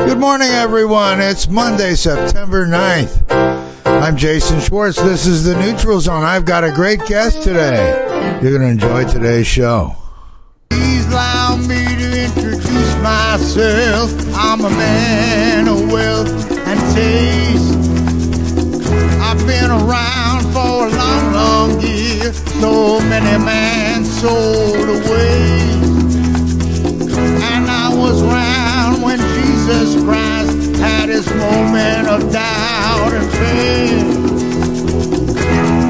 Good morning, everyone. It's Monday, September 9th. I'm Jason Schwartz. This is the Neutral Zone. I've got a great guest today. You're going to enjoy today's show. Please allow me to introduce myself. I'm a man of wealth and taste. I've been around for a long, long year. So many men sold away. And I was around when Jesus Christ had his moment of doubt and faith.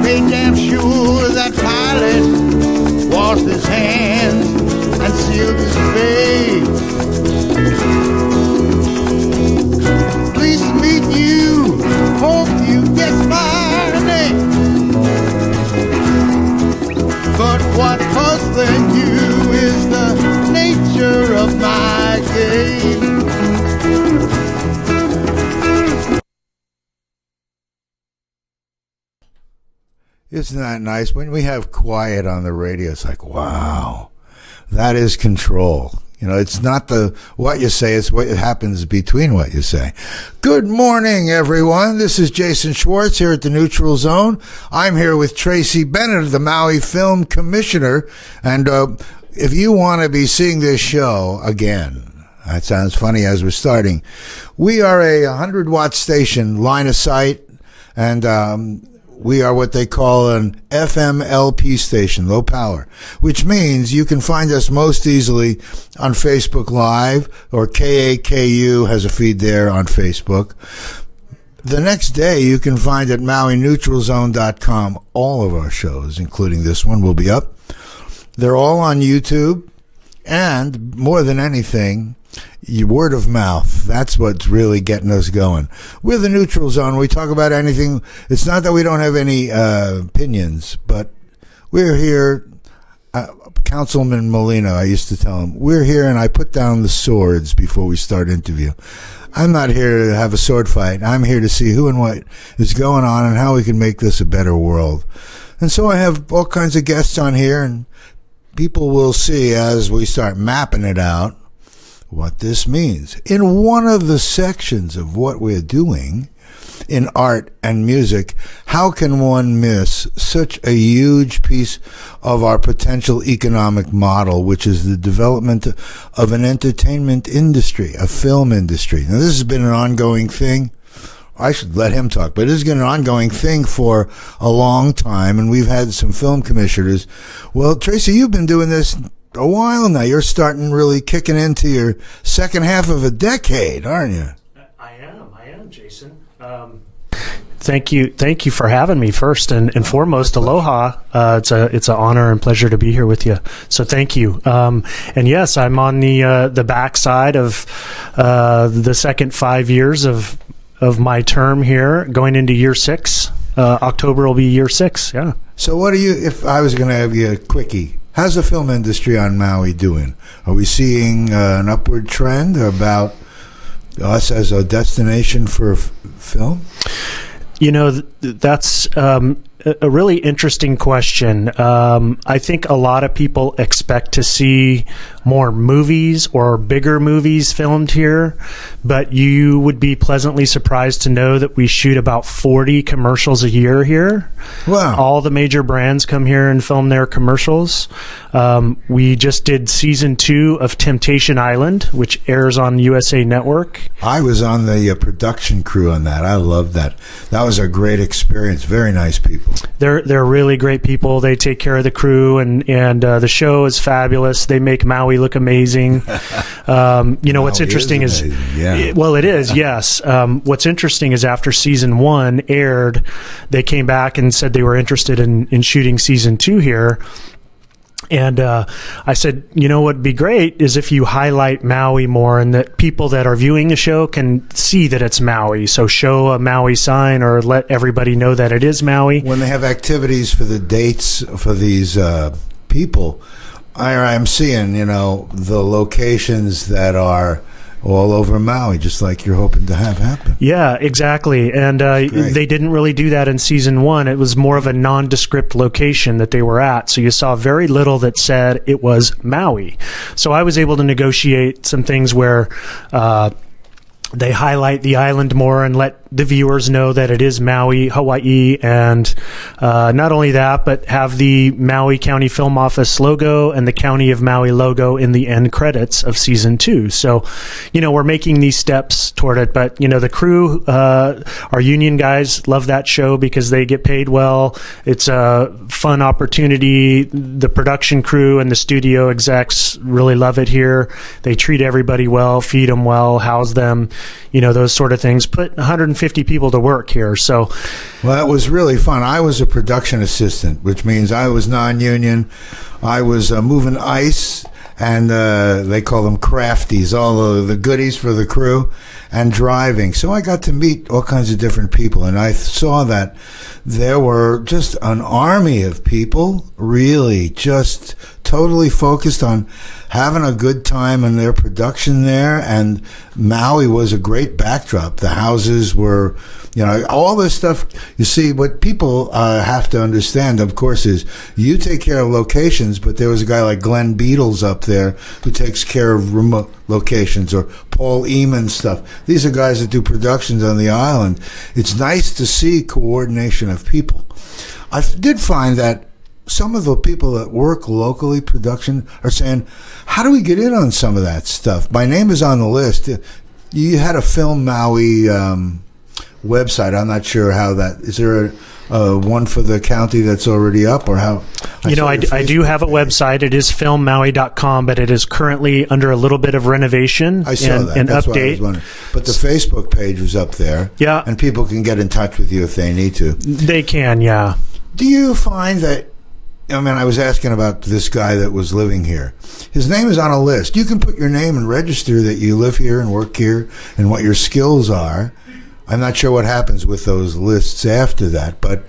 Made damn sure that Pilate washed his hands and sealed his face. Pleased to meet you. Hope you guessed my name. But what puzzling you is the nature of my game. Isn't that nice? When we have quiet on the radio, it's like, wow, that is control. You know, it's not what you say, it's what happens between what you say. Good morning, everyone. This is Jason Schwartz here at the Neutral Zone. I'm here with Tracy Bennett, the Maui Film Commissioner. And if you want to be seeing this show again, that sounds funny as we're starting, we are a 100-watt station, line of sight, and we are what they call an FMLP station, low power, which means you can find us most easily on Facebook Live, or KAKU has a feed there on Facebook. The next day, you can find at MauiNeutralZone.com all of our shows, including this one, will be up. They're all on YouTube, and more than anything, word of mouth. That's what's really getting us going. We're the Neutral Zone. We talk about anything. It's not that we don't have any opinions, but we're here. Councilman Molina, I used to tell him, we're here and I put down the swords before we start interview. I'm not here to have a sword fight. I'm here to see who and what is going on and how we can make this a better world. And so I have all kinds of guests on here, and people will see as we start mapping it out what this means. In one of the sections of what we're doing in art and music, how can one miss such a huge piece of our potential economic model, which is the development of an entertainment industry, a film industry? Now, this has been an ongoing thing. I should let him talk, but it has been an ongoing thing for a long time, and we've had some film commissioners. Well, Tracy, you've been doing this a while now. You're starting really kicking into your second half of a decade, aren't you? I am, Jason. Thank you for having me first and foremost. Aloha. It's an honor and pleasure to be here with you. So thank you. And yes, I'm on the backside of the second 5 years of my term here, going into year 6. October will be year 6. Yeah. So what do you? If I was going to have you a quickie, how's the film industry on Maui doing? Are we seeing an upward trend about us as a destination for film? You know, that's a really interesting question. I think a lot of people expect to see more movies or bigger movies filmed here, but you would be pleasantly surprised to know that we shoot about 40 commercials a year here. Wow. All the major brands come here and film their commercials. We just did season 2 of Temptation Island, which airs on USA Network. I was on the production crew on that. I loved that. That was a great experience. Very nice people. They're really great people. They take care of the crew, and the show is fabulous. They make Maui look amazing. What's interesting is well, it is, yes. What's interesting is after season 1 aired, they came back and said they were interested in shooting season 2 here. And I said, you know what would be great is if you highlight Maui more, and that people that are viewing the show can see that it's Maui. So show a Maui sign or let everybody know that it is Maui. When they have activities for the dates for these people, I'm seeing, the locations that are all over Maui, just like you're hoping to have happen. Yeah, exactly. And they didn't really do that in season 1. It was more of a nondescript location that they were at. So you saw very little that said it was Maui. So I was able to negotiate some things where They highlight the island more and let the viewers know that it is Maui, Hawaii, and not only that, but have the Maui County Film Office logo and the County of Maui logo in the end credits of season 2. So, we're making these steps toward it. But, the crew, our union guys love that show because they get paid well. It's a fun opportunity. The production crew and the studio execs really love it here. They treat everybody well, feed them well, house them, those sort of things. Put 150 people to work here. So, well, that was really fun. I was a production assistant, which means I was non-union. I was moving ice, and they call them crafties, all of the goodies for the crew, and driving. So I got to meet all kinds of different people, and I saw that there were just an army of people really just totally focused on having a good time in their production there. And Maui was a great backdrop. The houses were, all this stuff. You see, what people have to understand, of course, is you take care of locations, but there was a guy like Glenn Beatles up there who takes care of remote locations, or Paul Eamon stuff. These are guys that do productions on the island. It's nice to see coordination of people. I did find that some of the people that work locally production are saying, how do we get in on some of that stuff? My name is on the list. You had a Film Maui website. I'm not sure how that, is there a one for the county that's already up, or how? I do have a website. It is filmmaui.com, but it is currently under a little bit of renovation I saw that. and That's update. What I was wondering. But the Facebook page was up there. Yeah. And people can get in touch with you if they need to. They can, yeah. Do you find that, I was asking about this guy that was living here. His name is on a list. You can put your name and register that you live here and work here and what your skills are. I'm not sure what happens with those lists after that, but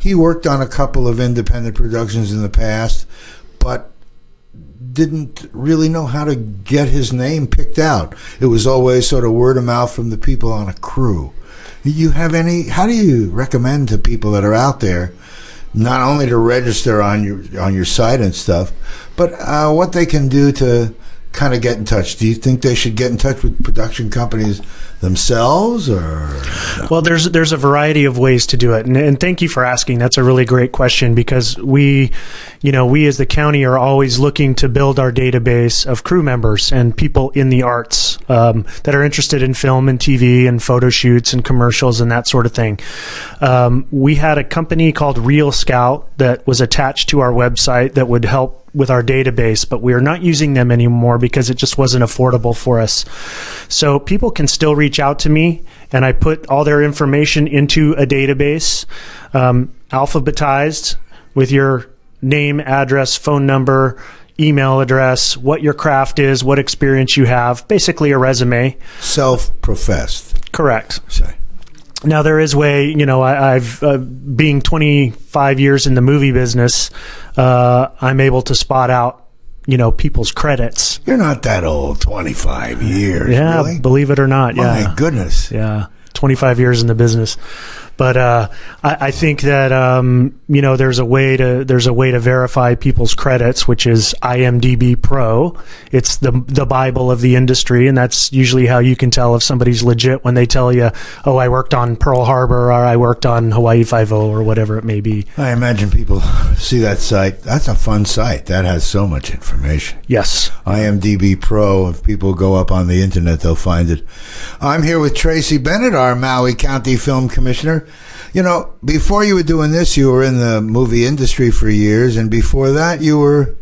he worked on a couple of independent productions in the past, but didn't really know how to get his name picked out. It was always sort of word of mouth from the people on a crew. How do you recommend to people that are out there not only to register on your site and stuff, but what they can do to kind of get in touch? Do you think they should get in touch with production companies themselves, or? Well, there's a variety of ways to do it, and thank you for asking. That's a really great question, because we as the county are always looking to build our database of crew members and people in the arts that are interested in film and TV and photo shoots and commercials and that sort of thing. We had a company called Real Scout that was attached to our website that would help with our database, but we are not using them anymore because it just wasn't affordable for us. So people can still reach out to me, and I put all their information into a database, alphabetized with your name, address, phone number, email address, what your craft is, what experience you have, basically a resume. Self-professed. Correct. Sorry. Now, there is way, I've being 25 years in the movie business, I'm able to spot out, people's credits. You're not that old, 25 years. Yeah, really? Believe it or not. Yeah. My goodness. Yeah, 25 years in the business. But I think that there's a way to verify people's credits, which is IMDb Pro. It's the Bible of the industry, and that's usually how you can tell if somebody's legit when they tell you, "Oh, I worked on Pearl Harbor," or "I worked on Hawaii Five-0," or whatever it may be. I imagine people see that site. That's a fun site. That has so much information. Yes. IMDb Pro. If people go up on the internet, they'll find it. I'm here with Tracy Bennett, our Maui County Film Commissioner. Before you were doing this, you were in the movie industry for years, and before that, you were.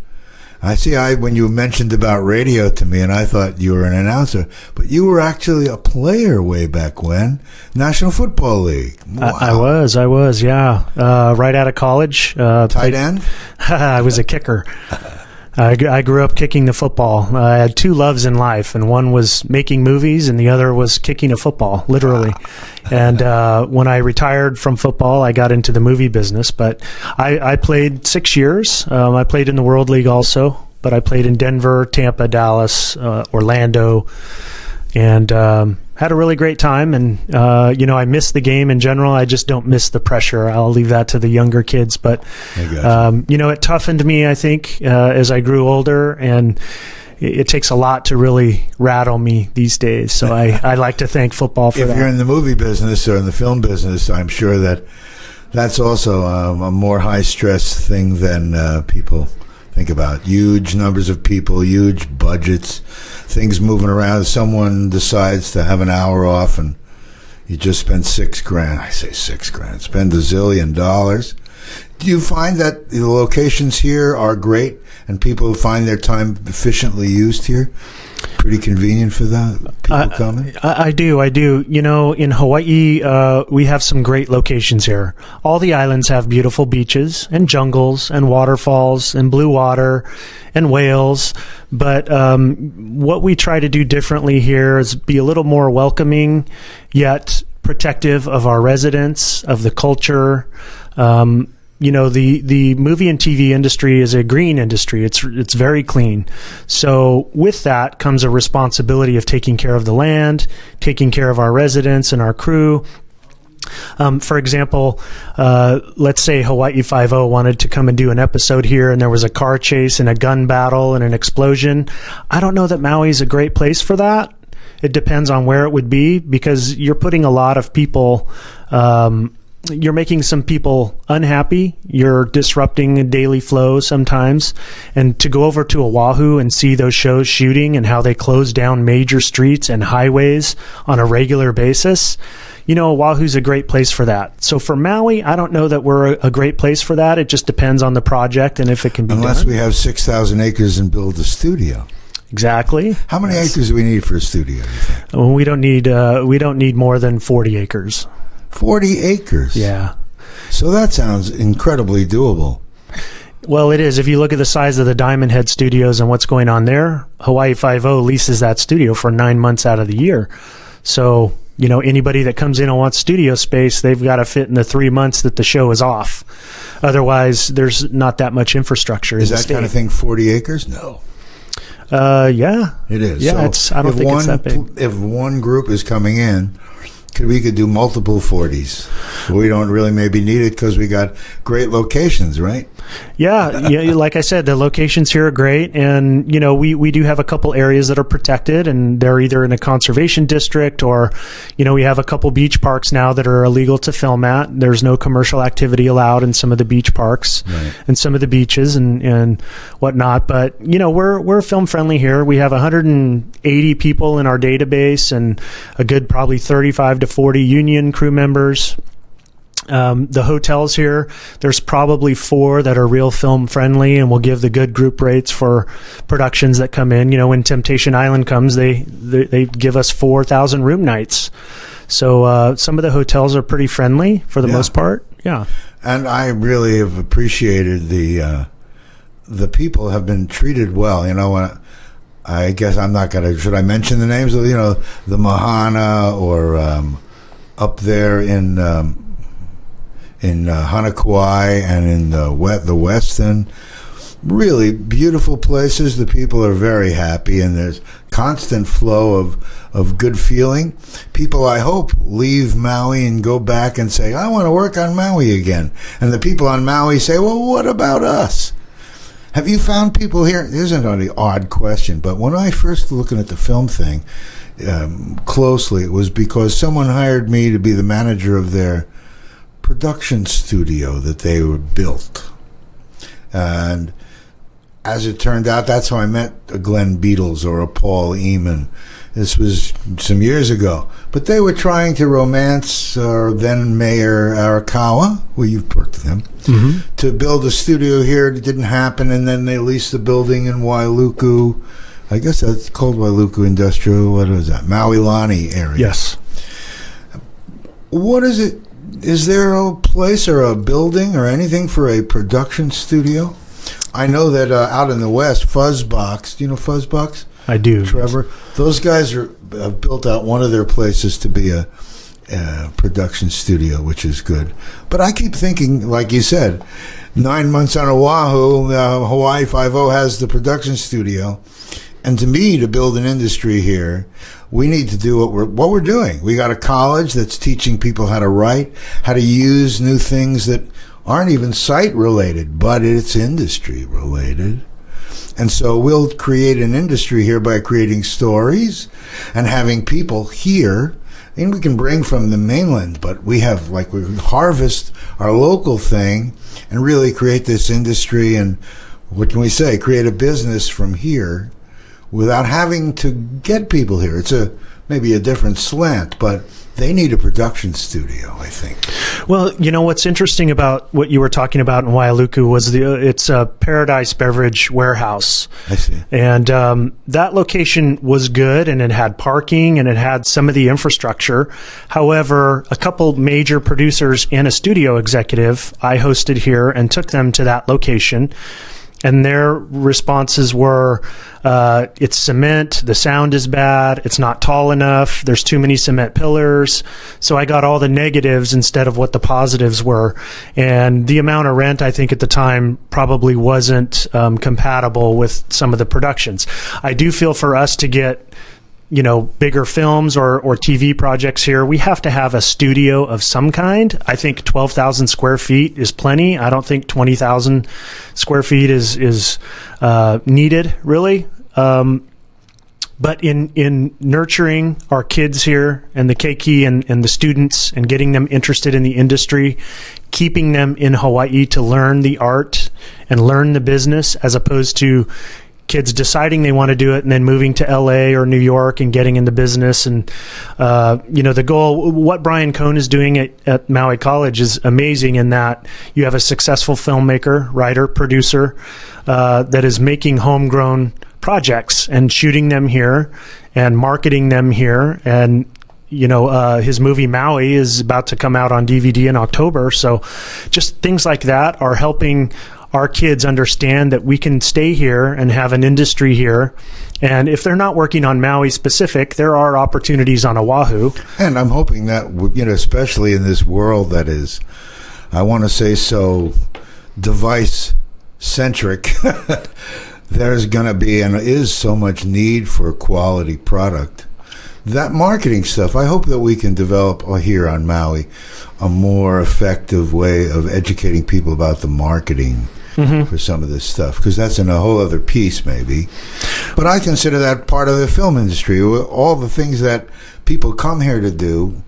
When you mentioned about radio to me, and I thought you were an announcer, but you were actually a player way back when, National Football League. Wow. I was, yeah. Right out of college. Tight end? I was a kicker. I grew up kicking the football. I had two loves in life, and one was making movies, and the other was kicking a football, literally. And when I retired from football, I got into the movie business. But I played 6 years. I played in the World League also, but I played in Denver, Tampa, Dallas, Orlando, and had a really great time. And I miss the game in general. I just don't miss the pressure. I'll leave that to the younger kids. But it toughened me, I think, as I grew older. And it takes a lot to really rattle me these days. So I like to thank football for that. If you're in the movie business or in the film business, I'm sure that's also a more high-stress thing than people think about. Huge numbers of people, huge budgets, things moving around. Someone decides to have an hour off and you just spend $6,000. I say $6,000. Spend $1 zillion. Do you find that the locations here are great and people find their time efficiently used here? Pretty convenient for that, people coming? I do. You know, in Hawaii, we have some great locations here. All the islands have beautiful beaches and jungles and waterfalls and blue water and whales. But what we try to do differently here is be a little more welcoming, yet protective of our residents, of the culture. You know, the movie and TV industry is a green industry. It's very clean. So with that comes a responsibility of taking care of the land, taking care of our residents and our crew. For example, let's say Hawaii Five-0 wanted to come and do an episode here and there was a car chase and a gun battle and an explosion. I don't know that Maui is a great place for that. It depends on where it would be, because you're putting a lot of people, you're making some people unhappy. You're disrupting a daily flow sometimes. And to go over to Oahu and see those shows shooting and how they close down major streets and highways on a regular basis, you know, Oahu's a great place for that. So for Maui, I don't know that we're a great place for that. It just depends on the project and if it can be Unless done. we have 6,000 acres and build a studio. Exactly. How many acres do we need for a studio, you think? Well, we don't need more than 40 acres. 40 acres? Yeah. So that sounds incredibly doable. Well, it is. If you look at the size of the Diamond Head Studios and what's going on there, Hawaii Five-0 leases that studio for 9 months out of the year. So, you know, anybody that comes in and wants studio space, they've got to fit in the 3 months that the show is off. Otherwise, there's not that much infrastructure. Is that kind of thing 40 acres? No. Yeah. It is. Yeah, so I don't think it's that big. If one group is coming in, we could do multiple 40s. We don't really maybe need it because we got great locations, right? Yeah, like I said, the locations here are great, and you know we do have a couple areas that are protected, and they're either in a conservation district or, you know, we have a couple beach parks now that are illegal to film at. There's no commercial activity allowed in some of the beach parks and some of the beaches and whatnot. But you know we're film friendly here. We have 180 people in our database and a good probably 35 to 40 union crew members. The hotels here, there's probably 4 that are real film friendly and will give the good group rates for productions that come in. You know, when Temptation Island comes, they give us 4,000 room nights. So some of the hotels are pretty friendly for the most part. Yeah. And I really have appreciated the people have been treated well. You know, I guess I'm not going to, should I mention the names of, you know, the Mahana or up there in Hanakauai and in the Westin. Really beautiful places. The people are very happy, and there's constant flow of good feeling. People, I hope, leave Maui and go back and say, I want to work on Maui again. And the people on Maui say, well, what about us? Have you found people here? This isn't an odd question, but when I first looking at the film thing closely, it was because someone hired me to be the manager of their production studio that they were built. And as it turned out, that's how I met a Glenn Beatles or a Paul Eamon. This was some years ago. But they were trying to romance then Mayor Arakawa, well, you've worked with him, to build a studio here. It didn't happen, and then they leased the building in Wailuku. I guess that's called Wailuku Industrial. What is that? Maui-Lani area. Yes. What is it? Is there a place or a building or anything for a production studio? I know that out in the West, Fuzzbox, do you know Fuzzbox? I do. Trevor? Those guys have built out one of their places to be a production studio, which is good. But I keep thinking, like you said, 9 months on Oahu, Hawaii Five-0 has the production studio. And to me, to build an industry here, we need to do what we're doing. We got a college that's teaching people how to write, how to use new things that aren't even site related, but it's industry related. And so we'll create an industry here by creating stories and having people here. And we can bring from the mainland, but we harvest our local thing and really create this industry and, what can we say, create a business from here without having to get people here. It's maybe a different slant, but they need a production studio, I think. Well, what's interesting about what you were talking about in Waialuku was it's a Paradise Beverage Warehouse. I see. And that location was good, and it had parking, and it had some of the infrastructure. However, a couple major producers and a studio executive I hosted here and took them to that location. And their responses were, it's cement, the sound is bad, it's not tall enough, there's too many cement pillars. So I got all the negatives instead of what the positives were. And the amount of rent, I think, at the time probably wasn't compatible with some of the productions. I do feel for us to get bigger films or TV projects here, we have to have a studio of some kind. I think 12,000 square feet is plenty. I don't think 20,000 square feet is needed, really. But in nurturing our kids here and the keiki and the students and getting them interested in the industry, keeping them in Hawaii to learn the art and learn the business, as opposed to kids deciding they want to do it and then moving to LA or New York and getting in the business. And, the goal, what Brian Cohn is doing at Maui College is amazing in that you have a successful filmmaker, writer, producer, that is making homegrown projects and shooting them here and marketing them here. And, his movie Maui is about to come out on DVD in October. So just things like that are helping our kids understand that we can stay here and have an industry here. And if they're not working on Maui specific, there are opportunities on Oahu. And I'm hoping that, especially in this world that is, I want to say, so device-centric, there's going to be and is so much need for quality product. That marketing stuff, I hope that we can develop here on Maui a more effective way of educating people about the marketing for some of this stuff, because that's in a whole other piece maybe. But I consider that part of the film industry. All the things that people come here to do,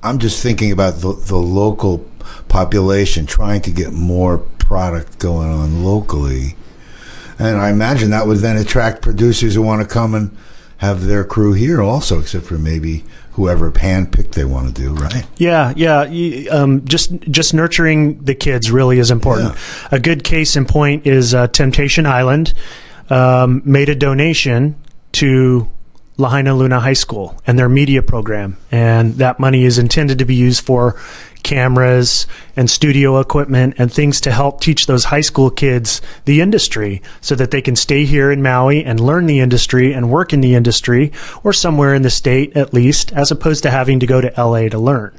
I'm just thinking about the local population, trying to get more product going on locally. And I imagine that would then attract producers who want to come and have their crew here also, except for maybe whoever handpicked they want to do, right? Yeah. Just nurturing the kids really is important. Yeah. A good case in point is Temptation Island made a donation to Lahaina Luna High School and their media program, and that money is intended to be used for cameras and studio equipment and things to help teach those high school kids the industry so that they can stay here in Maui and learn the industry and work in the industry, or somewhere in the state at least, as opposed to having to go to LA to learn.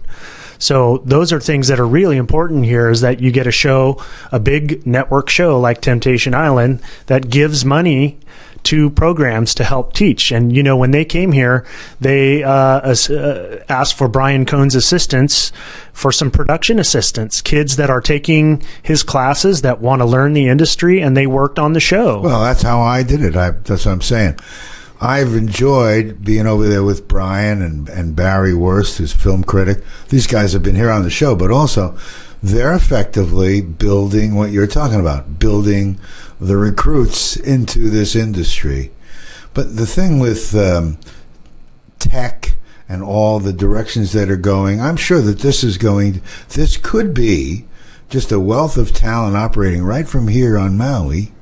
So those are things that are really important here, is that you get a show, a big network show like Temptation Island, that gives money to programs to help teach. And, when they came here, they asked for Brian Cohn's assistance for some production assistants, kids that are taking his classes that want to learn the industry, and they worked on the show. Well, that's how I did it. That's what I'm saying. I've enjoyed being over there with Brian and Barry Wurst, who's film critic. These guys have been here on the show, but also they're effectively building what you're talking about, building the recruits into this industry. But the thing with tech and all the directions that are going, I'm sure that this could be just a wealth of talent operating right from here on Maui,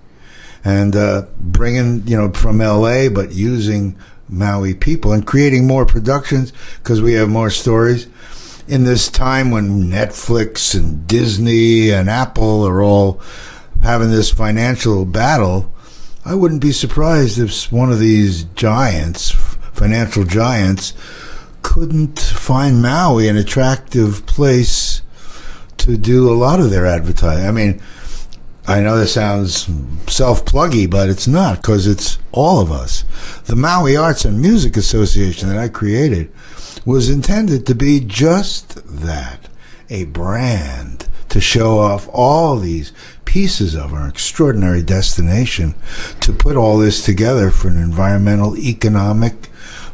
and bringing, from LA, but using Maui people and creating more productions because we have more stories. In this time when Netflix and Disney and Apple are all having this financial battle, I wouldn't be surprised if one of these giants, financial giants, couldn't find Maui an attractive place to do a lot of their advertising. I mean, I know this sounds self-pluggy, but it's not, because it's all of us. The Maui Arts and Music Association that I created was intended to be just that, a brand to show off all these pieces of our extraordinary destination to put all this together for an environmental, economic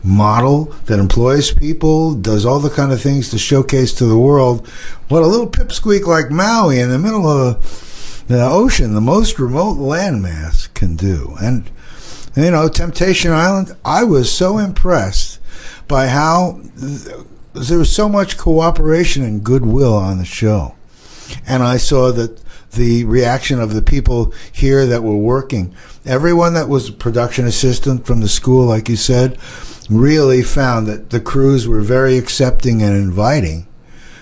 model that employs people, does all the kind of things to showcase to the world what a little pipsqueak like Maui in the middle of the ocean, the most remote landmass, can do. And, Temptation Island, I was so impressed by how there was so much cooperation and goodwill on the show. And I saw that the reaction of the people here that were working, everyone that was a production assistant from the school, like you said, really found that the crews were very accepting and inviting.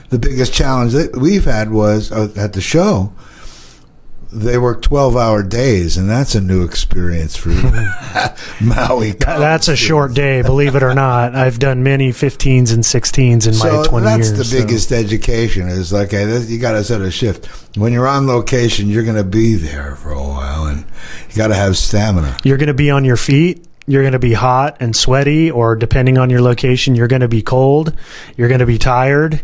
The biggest challenge that we've had was at the show, they work 12-hour days, and that's a new experience for Maui. That's a short day, believe it or not. I've done many 15s and 16s in my 20 years. That's the biggest education, is like, you got to set a shift. When you're on location, you're going to be there for a while, and you got to have stamina. You're going to be on your feet. You're going to be hot and sweaty, or depending on your location, you're going to be cold. You're going to be tired.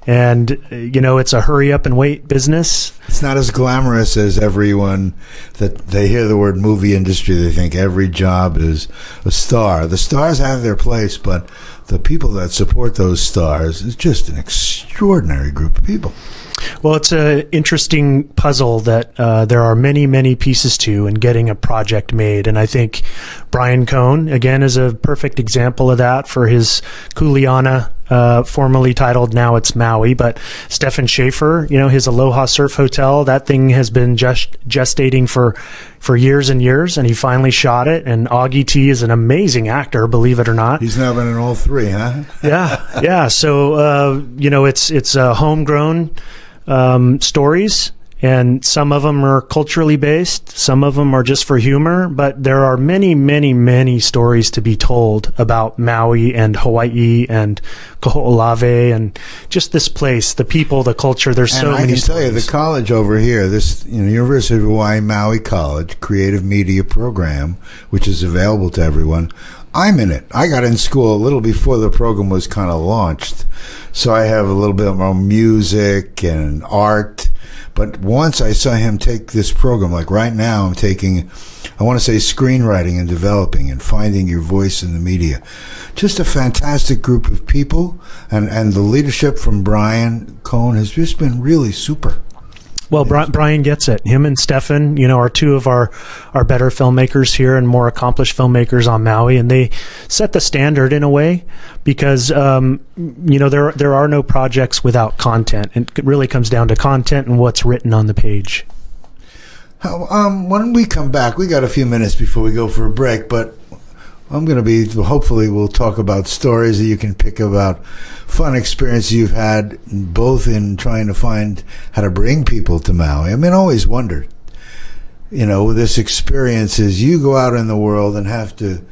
And, it's a hurry up and wait business. It's not as glamorous as everyone that they hear the word movie industry. They think every job is a star. The stars have their place, but the people that support those stars is just an extraordinary group of people. Well, it's an interesting puzzle that there are many, many pieces to in getting a project made. And I think Brian Cohn, again, is a perfect example of that for his Kuleana, formerly titled Now It's Maui. But Stefan Schaefer, his Aloha Surf Hotel, that thing has been gestating for years and years, and he finally shot it. And Augie T is an amazing actor, believe it or not. He's now been in all three, huh? Yeah. So, it's homegrown stories, and some of them are culturally based, some of them are just for humor, but there are many, many, many stories to be told about Maui and Hawaii and Kaho'olawe and just this place, the people, the culture. There's so many stories. I can tell you, the college over here, this University of Hawaii Maui College Creative Media Program, which is available to everyone, I'm in it. I got in school a little before the program was kind of launched, so I have a little bit more music and art. But once I saw him take this program, like right now I'm taking, I want to say, screenwriting and developing and finding your voice in the media. Just a fantastic group of people, and the leadership from Brian Cohn has just been really super. Well, Brian gets it. Him and Stefan, are two of our better filmmakers here and more accomplished filmmakers on Maui, and they set the standard in a way because, there are no projects without content. It really comes down to content and what's written on the page. When we come back, we got a few minutes before we go for a break, but hopefully we'll talk about stories that you can pick about fun experiences you've had, both in trying to find how to bring people to Maui. I always wondered, this experience is you go out in the world and have to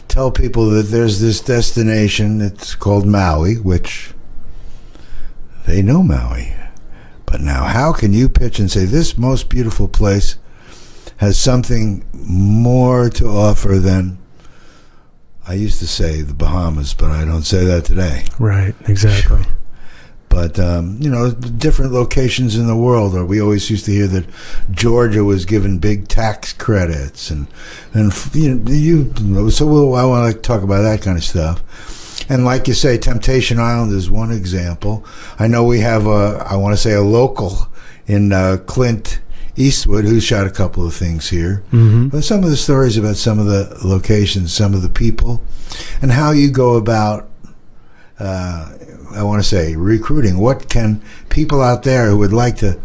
tell people that there's this destination, it's called Maui, which they know Maui. But now, how can you pitch and say this most beautiful place has something more to offer than, I used to say the Bahamas, but I don't say that today. Right, exactly. But, different locations in the world. Or we always used to hear that Georgia was given big tax credits. So I want to talk about that kind of stuff. And like you say, Temptation Island is one example. I know we have a local in Clint Eastwood, who shot a couple of things here. Mm-hmm. But some of the stories about some of the locations, some of the people, and how you go about, recruiting. What can people out there who would like to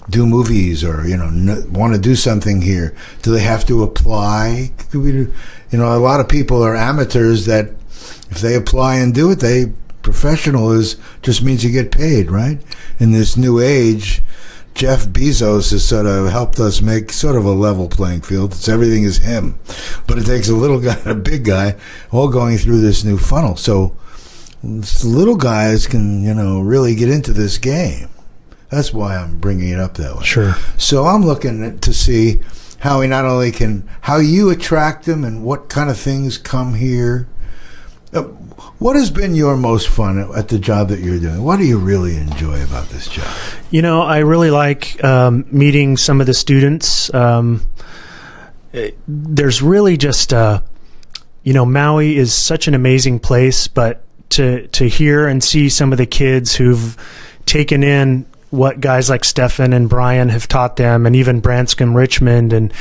do movies or, want to do something here, do they have to apply? A lot of people are amateurs that if they apply and do it, professional just means you get paid, right? In this new age, Jeff Bezos has sort of helped us make sort of a level playing field. Everything is him. But it takes a little guy and a big guy all going through this new funnel. So little guys can, really get into this game. That's why I'm bringing it up that way. Sure. So I'm looking to see how you attract them and what kind of things come here. What has been your most fun at the job that you're doing? What do you really enjoy about this job? I really like meeting some of the students. There's really just, Maui is such an amazing place, but to hear and see some of the kids who've taken in what guys like Stefan and Brian have taught them, and even Branscombe Richmond and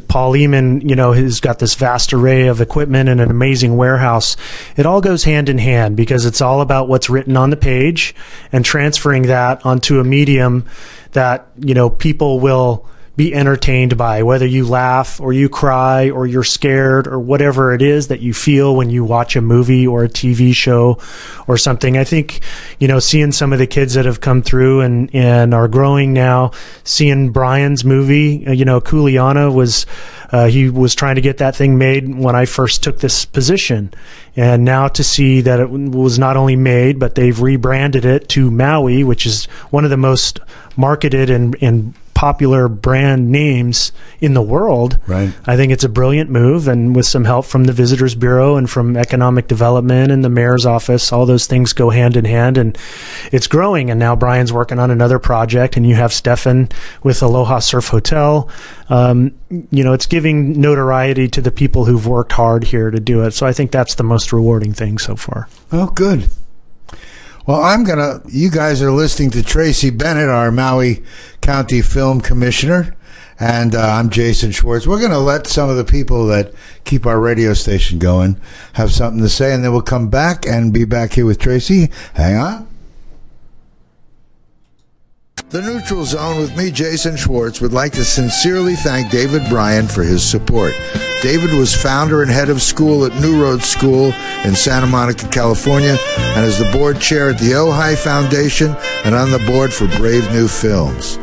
Paul Eamon, has got this vast array of equipment and an amazing warehouse. It all goes hand in hand because it's all about what's written on the page and transferring that onto a medium that, people will be entertained by, whether you laugh or you cry or you're scared or whatever it is that you feel when you watch a movie or a TV show or something. I think, seeing some of the kids that have come through and are growing now, seeing Brian's movie, Kuleana was, he was trying to get that thing made when I first took this position. And now to see that it was not only made, but they've rebranded it to Maui, which is one of the most marketed and popular brand names in the world. Right. I think it's a brilliant move, and with some help from the Visitors Bureau and from Economic Development and the Mayor's Office, all those things go hand in hand, and it's growing. And now Brian's working on another project, and you have Stefan with Aloha Surf Hotel. It's giving notoriety to the people who've worked hard here to do it. So I think that's the most rewarding thing so far. Oh, good. Well, you guys are listening to Tracy Bennett, our Maui County Film Commissioner, and I'm Jason Schwartz. We're going to let some of the people that keep our radio station going have something to say, and then we'll come back and be back here with Tracy. Hang on. The Neutral Zone with me, Jason Schwartz, would like to sincerely thank David Bryan for his support. David was founder and head of school at New Road School in Santa Monica, California, and is the board chair at the Ojai Foundation and on the board for Brave New Films.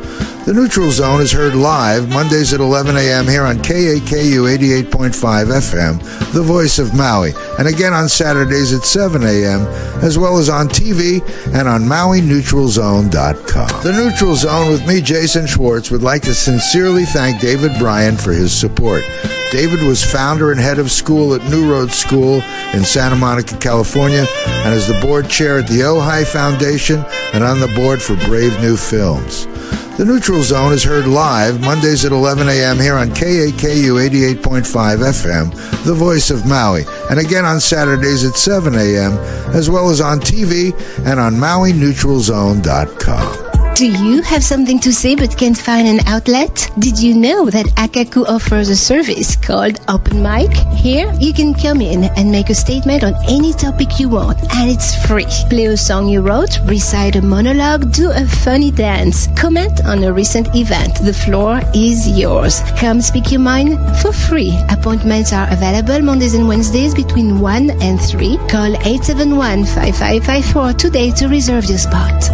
The Neutral Zone is heard live Mondays at 11 a.m. here on KAKU 88.5 FM, the voice of Maui, and again on Saturdays at 7 a.m., as well as on TV and on MauiNeutralZone.com. The Neutral Zone with me, Jason Schwartz, would like to sincerely thank David Bryan for his support. David was founder and head of school at New Road School in Santa Monica, California, and is the board chair at the Ojai Foundation and on the board for Brave New Films. The Neutral Zone is heard live Mondays at 11 a.m. here on KAKU 88.5 FM, the voice of Maui, and again on Saturdays at 7 a.m., as well as on TV and on MauiNeutralZone.com. Do you have something to say but can't find an outlet? Did you know that Akaku offers a service called Open Mic? Here, you can come in and make a statement on any topic you want, and it's free. Play a song you wrote, recite a monologue, do a funny dance, comment on a recent event. The floor is yours. Come speak your mind for free. Appointments are available Mondays and Wednesdays between 1 and 3. Call 871-5554 today to reserve your spot.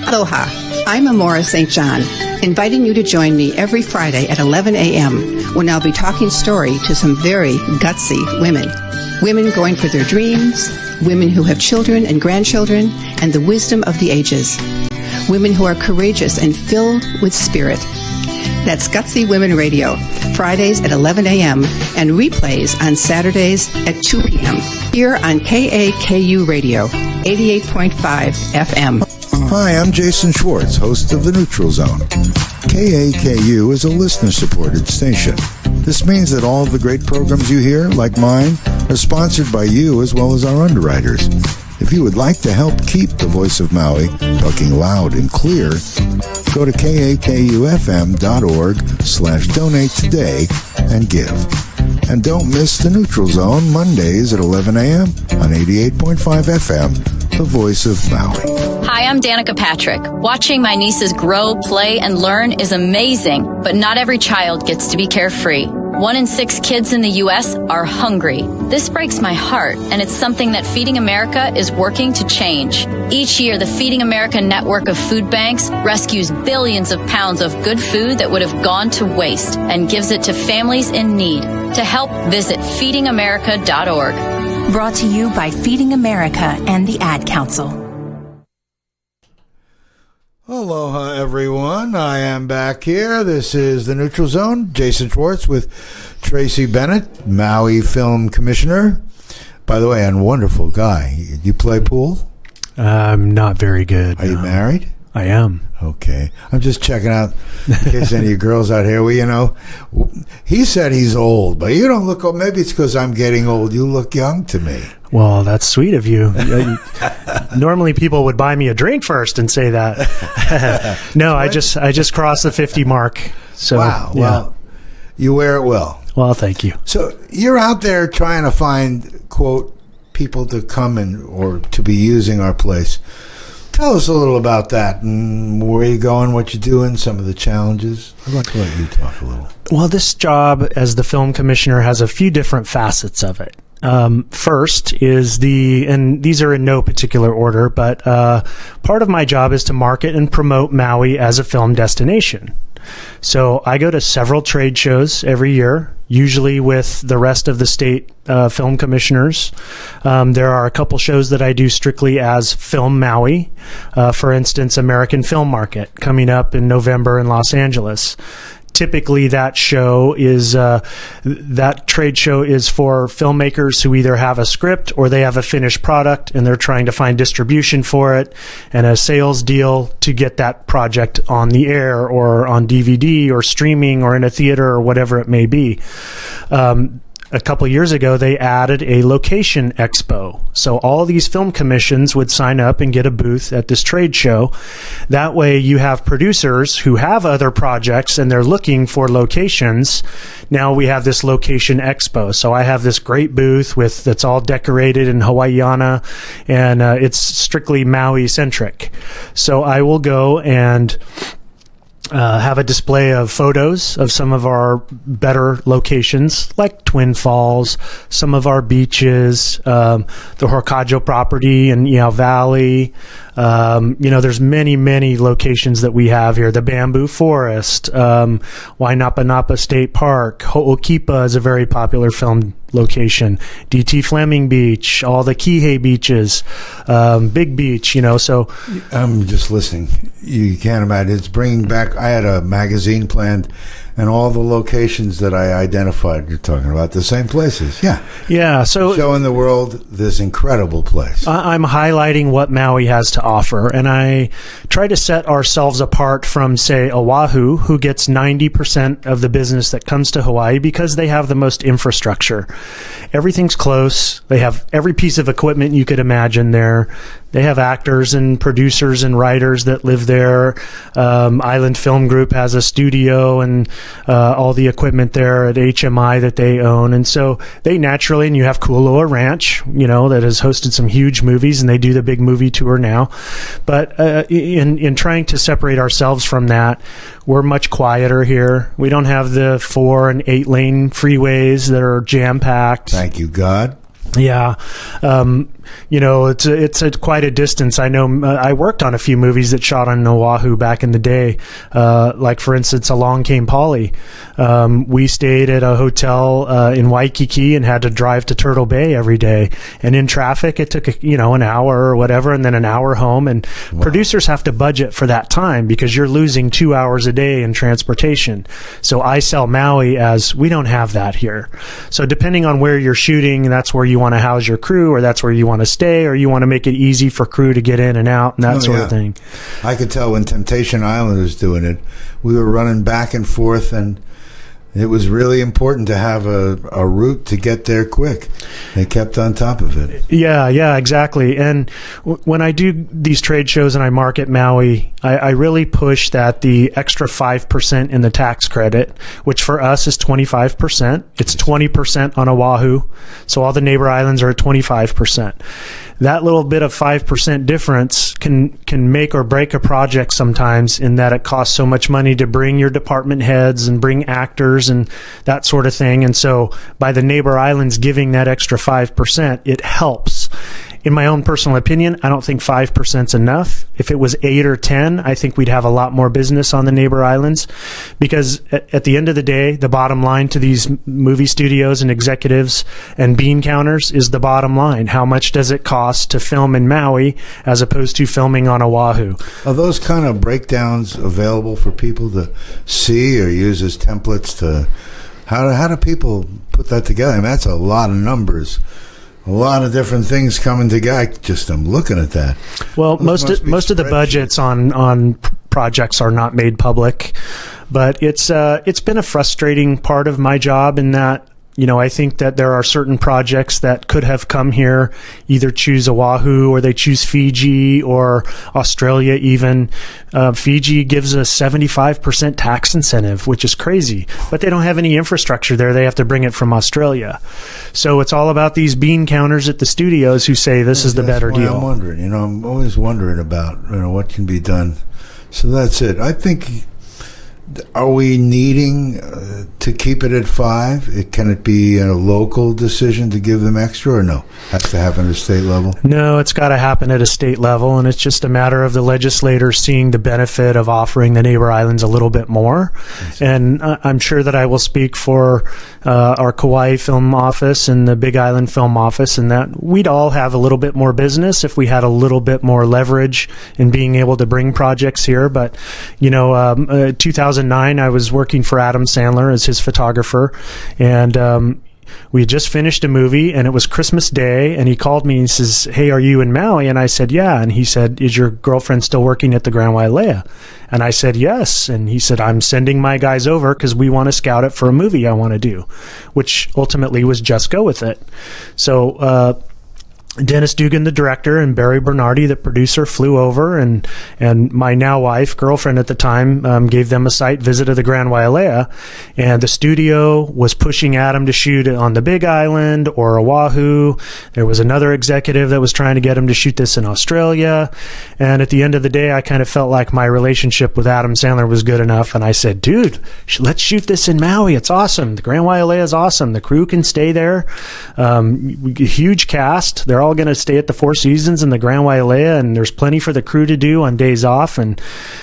Aloha, I'm Amora St. John, inviting you to join me every Friday at 11 a.m. when I'll be talking story to some very gutsy women. Women going for their dreams, women who have children and grandchildren, and the wisdom of the ages. Women who are courageous and filled with spirit. That's Gutsy Women Radio, Fridays at 11 a.m. and replays on Saturdays at 2 p.m. here on KAKU Radio, 88.5 FM. Hi, I'm Jason Schwartz, host of The Neutral Zone. KAKU is a listener-supported station. This means that all of the great programs you hear, like mine, are sponsored by you as well as our underwriters. If you would like to help keep the voice of Maui talking loud and clear, go to kakufm.org/donate today and give. And don't miss The Neutral Zone Mondays at 11 a.m. on 88.5 FM, the voice of Maui. Hi, I'm Danica Patrick. Watching my nieces grow, play, and learn is amazing, but not every child gets to be carefree. 1 in 6 kids in the U.S. are hungry. This breaks my heart, and it's something that Feeding America is working to change. Each year, the Feeding America network of food banks rescues billions of pounds of good food that would have gone to waste and gives it to families in need. To help, visit feedingamerica.org. Brought to you by Feeding America and the Ad Council. Aloha, everyone. I am back here. This is The Neutral Zone. Jason Schwartz with Tracy Bennett, Maui Film Commissioner. By the way, a wonderful guy. You play pool? I'm not very good. Are you married? I am. Okay. I'm just checking out in case any of you girls out here, he said he's old, but you don't look old. Maybe it's because I'm getting old. You look young to me. Well, that's sweet of you. Normally people would buy me a drink first and say that. No, I just crossed the 50 mark. So, wow. Yeah. Well, you wear it well. Well, thank you. So you're out there trying to find, quote, people to come in or to be using our place. Tell us a little about that and where you're going, what you're doing, some of the challenges. I'd like to let you talk a little. Well, this job as the film commissioner has a few different facets of it. First is and these are in no particular order, but part of my job is to market and promote Maui as a film destination. So I go to several trade shows every year, usually with the rest of the state film commissioners. There are a couple shows that I do strictly as Film Maui. For instance, American Film Market coming up in November in Los Angeles. Typically, that trade show is for filmmakers who either have a script or they have a finished product and they're trying to find distribution for it and a sales deal to get that project on the air or on DVD or streaming or in a theater or whatever it may be. A couple years ago, they added a location expo. So all these film commissions would sign up and get a booth at this trade show. That way you have producers who have other projects and they're looking for locations. Now we have this location expo. So I have this great booth that's all decorated in Hawaiiana, and it's strictly Maui centric. So I will go and have a display of photos of some of our better locations, like Twin Falls, some of our beaches, the Horcajo property in Iao Valley. There's many locations that we have here. The Bamboo Forest, Wainapanapa State Park, Ho'okipa is a very popular film location. D.T. Fleming Beach, all the Kihei beaches, Big Beach, so. I'm just listening. You can't imagine. It's bringing back, I had a magazine planned, and all the locations that I identified, you're talking about the same places. Yeah. Yeah. So showing the world this incredible place. I'm highlighting what Maui has to offer, and I try to set ourselves apart from, say, Oahu, who gets 90% of the business that comes to Hawaii because they have the most infrastructure. Everything's close. They have every piece of equipment you could imagine there. They have actors and producers and writers that live there. Island Film Group has a studio and all the equipment there at HMI that they own. And so they naturally, and you have Kualoa Ranch, that has hosted some huge movies, and they do the big movie tour now. But in trying to separate ourselves from that, we're much quieter here. We don't have the 4 and 8 lane freeways that are jam-packed. Thank you, God. Yeah. It's quite a distance. I know I worked on a few movies that shot on Oahu back in the day. Like, for instance, Along Came Polly. We stayed at a hotel in Waikiki and had to drive to Turtle Bay every day. And in traffic, it took, an hour or whatever, and then an hour home. And producers have to budget for that time because you're losing 2 hours a day in transportation. So I sell Maui as we don't have that here. So depending on where you're shooting, that's where you want to house your crew, or that's where you want to stay, or you want to make it easy for crew to get in and out and that sort of thing. I could tell when Temptation Island was doing it, we were running back and forth, and it was really important to have a route to get there quick. They kept on top of it. Yeah, exactly. And when I do these trade shows and I market Maui, I really push that the extra 5% in the tax credit, which for us is 25%. It's 20% on Oahu. So all the neighbor islands are at 25%. That little bit of 5% difference can make or break a project sometimes, in that it costs so much money to bring your department heads and bring actors and that sort of thing. And so by the neighbor islands giving that extra 5%, it helps. In my own personal opinion, I don't think 5% is enough. If it was 8 or 10, I think we'd have a lot more business on the neighbor islands, because at the end of the day, the bottom line to these movie studios and executives and bean counters is the bottom line. How much does it cost to film in Maui as opposed to filming on Oahu? Are those kind of breakdowns available for people to see or use as templates to... How do people put that together? I mean, that's a lot of numbers A lot of different things coming together. I'm looking at that. Well, most of the budgets on projects are not made public, but it's been a frustrating part of my job in that, I think that there are certain projects that could have come here, either choose Oahu or they choose Fiji or Australia even. Fiji gives a 75% tax incentive, which is crazy, but they don't have any infrastructure there. They have to bring it from Australia. So it's all about these bean counters at the studios who say this is the better deal. I'm wondering, I'm always wondering about, what can be done. So that's it. I think... Are we needing to keep it at 5? Can it be a local decision to give them extra, or no? Has to happen at a state level? No, it's got to happen at a state level, and it's just a matter of the legislators seeing the benefit of offering the neighbor islands a little bit more. And I'm sure that I will speak for our Kauai Film Office and the Big Island Film Office, and that we'd all have a little bit more business if we had a little bit more leverage in being able to bring projects here. But, 2009, I was working for Adam Sandler as his photographer, and we had just finished a movie, and it was Christmas Day, and he called me and he says, "Hey, are you in Maui?" And I said, "Yeah." And he said, "Is your girlfriend still working at the Grand Wailea?" And I said, "Yes." And he said, "I'm sending my guys over because we want to scout it for a movie I want to do," which ultimately was Just Go With It. So Dennis Dugan, the director, and Barry Bernardi, the producer, flew over, and my now wife, girlfriend at the time, gave them a site visit of the Grand Wailea, and the studio was pushing Adam to shoot it on the Big Island or Oahu. There was another executive that was trying to get him to shoot this in Australia, and at the end of the day, I kind of felt like my relationship with Adam Sandler was good enough, and I said, "Dude, let's shoot this in Maui. It's awesome. The Grand Wailea is awesome. The crew can stay there. Huge cast. They're all going to stay at the Four Seasons and the Grand Wailea, and there's plenty for the crew to do on days off." And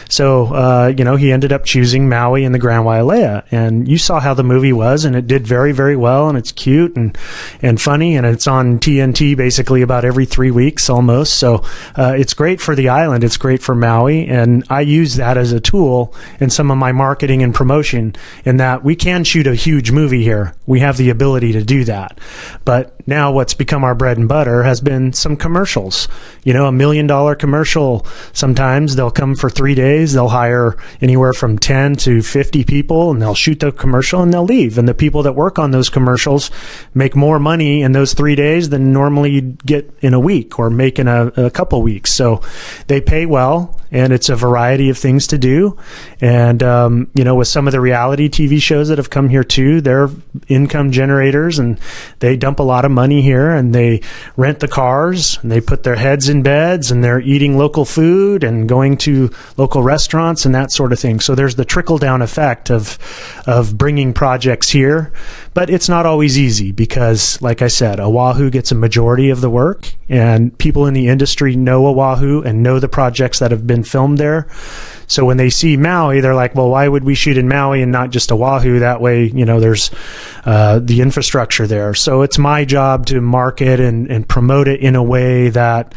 so, he ended up choosing Maui and the Grand Wailea. And you saw how the movie was, and it did very, very well, and it's cute and funny, and it's on TNT basically about every 3 weeks almost. So it's great for the island. It's great for Maui, and I use that as a tool in some of my marketing and promotion, in that we can shoot a huge movie here. We have the ability to do that. But now what's become our bread and butter has been some commercials. $1 million commercial. Sometimes they'll come for 3 days. They'll hire anywhere from 10 to 50 people, and they'll shoot the commercial and they'll leave. And the people that work on those commercials make more money in those 3 days than normally you'd get in a week or make in a couple weeks. So they pay well, and it's a variety of things to do. And, with some of the reality TV shows that have come here too, they're income generators, and they dump a lot of money here, and they rent the cars, and they put their heads in beds, and they're eating local food and going to local restaurants and that sort of thing. So there's the trickle-down effect of bringing projects here. But it's not always easy because, like I said, Oahu gets a majority of the work, and people in the industry know Oahu and know the projects that have been filmed there. So when they see Maui, they're like, well, why would we shoot in Maui and not just Oahu? That way, there's the infrastructure there. So it's my job to market and promote it in a way that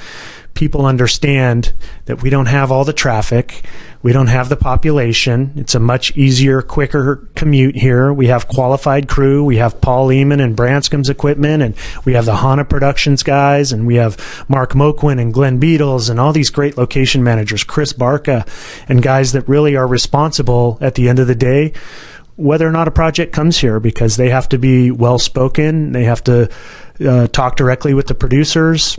people understand that we don't have all the traffic. We don't have the population. It's a much easier, quicker commute here. We have qualified crew. We have Paul Lehman and Branscom's equipment, and we have the Hana Productions guys, and we have Mark Moquin and Glenn Beatles and all these great location managers, Chris Barca, and guys that really are responsible at the end of the day whether or not a project comes here, because they have to be well-spoken. They have to talk directly with the producers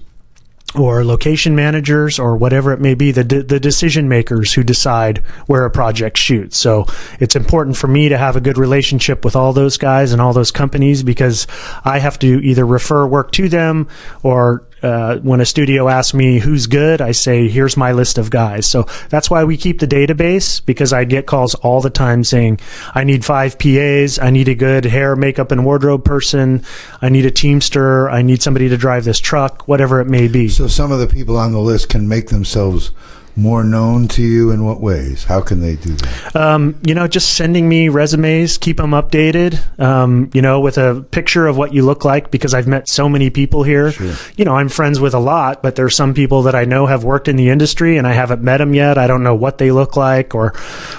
or location managers or whatever it may be, the decision makers who decide where a project shoots. So it's important for me to have a good relationship with all those guys and all those companies, because I have to either refer work to them, or when a studio asks me who's good, I say, here's my list of guys. So that's why we keep the database, because I get calls all the time saying, I need 5 PAs, I need a good hair, makeup, and wardrobe person, I need a teamster, I need somebody to drive this truck, whatever it may be. So some of the people on the list can make themselves more known to you in what ways? How can they do that? Just sending me resumes, keep them updated, with a picture of what you look like, because I've met so many people here. Sure. I'm friends with a lot, but there's some people that I know have worked in the industry and I haven't met them yet. I don't know what they look like or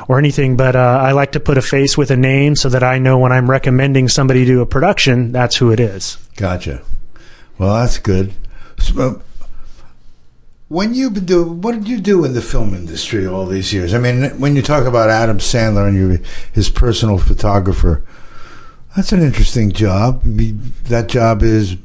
anything, but I like to put a face with a name so that I know when I'm recommending somebody to a production, that's who it is. Gotcha. Well, that's good. So, what did you do in the film industry all these years? I mean, when you talk about Adam Sandler and his personal photographer, that's an interesting job. That job is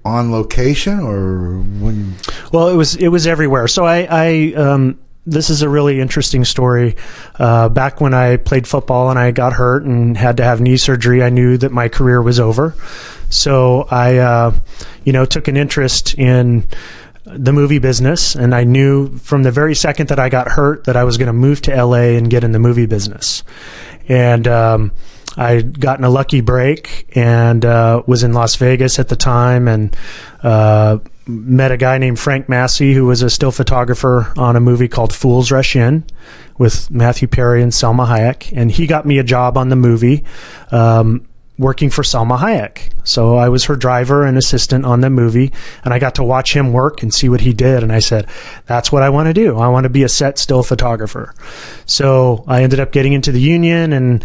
on location, or when? Well, it was everywhere. So I this is a really interesting story. Back when I played football and I got hurt and had to have knee surgery, I knew that my career was over. So I, took an interest in the movie business, and I knew from the very second that I got hurt that I was going to move to LA and get in the movie business. And I'd gotten a lucky break and was in Las Vegas at the time, and met a guy named Frank Massey, who was a still photographer on a movie called Fools Rush In with Matthew Perry and Salma Hayek. And he got me a job on the movie working for Salma Hayek. So I was her driver and assistant on the movie, and I got to watch him work and see what he did. And I said, that's what I want to do. I want to be a set still photographer. So I ended up getting into the union and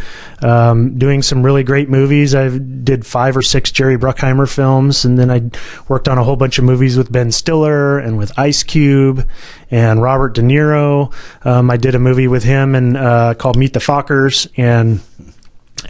doing some really great movies. I did 5 or 6 Jerry Bruckheimer films, and then I worked on a whole bunch of movies with Ben Stiller and with Ice Cube and Robert De Niro. I did a movie with him called Meet the Fockers, and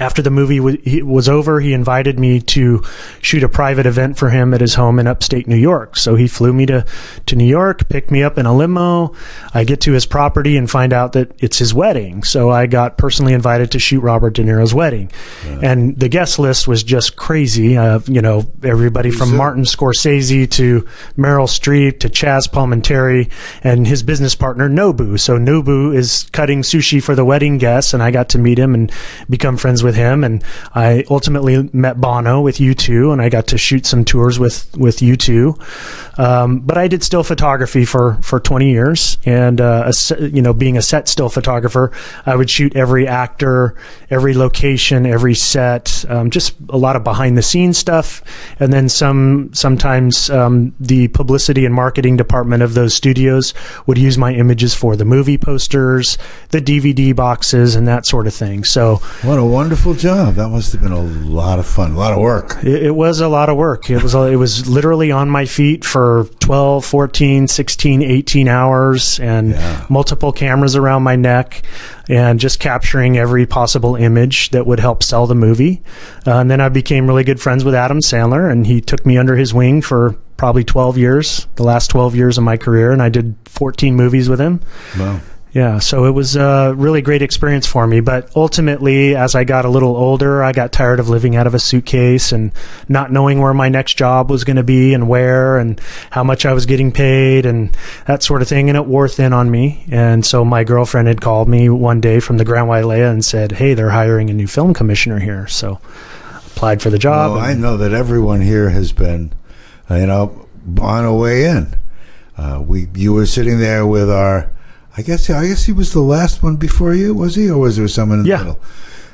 after the movie was over, he invited me to shoot a private event for him at his home in upstate New York. So he flew me to New York, picked me up in a limo. I get to his property and find out that it's his wedding. So I got personally invited to shoot Robert De Niro's wedding. Yeah. And the guest list was just crazy. Everybody from Martin Scorsese to Meryl Streep to Chaz Palminteri and his business partner, Nobu. So Nobu is cutting sushi for the wedding guests, and I got to meet him and become friends with him. And I ultimately met Bono with U2, and I got to shoot some tours with U2. But I did still photography for 20 years, and being a set still photographer, I would shoot every actor, every location, every set, just a lot of behind the scenes stuff, and then sometimes the publicity and marketing department of those studios would use my images for the movie posters, the DVD boxes, and that sort of thing. So what a wonderful job. That must have been a lot of fun, a lot of work. It was a lot of work. It was literally on my feet for 12, 14, 16, 18 hours, and multiple cameras around my neck, and just capturing every possible image that would help sell the movie. And then I became really good friends with Adam Sandler, and he took me under his wing for probably 12 years, the last 12 years of my career, and I did 14 movies with him. Wow. Yeah, so it was a really great experience for me. But ultimately, as I got a little older, I got tired of living out of a suitcase and not knowing where my next job was going to be and where and how much I was getting paid and that sort of thing. And it wore thin on me. And so my girlfriend had called me one day from the Grand Wailea and said, hey, they're hiring a new film commissioner here. So applied for the job. Well, I know that everyone here has been, on a way in. You were sitting there with our... I guess he was the last one before you, was he? Or was there someone in the middle?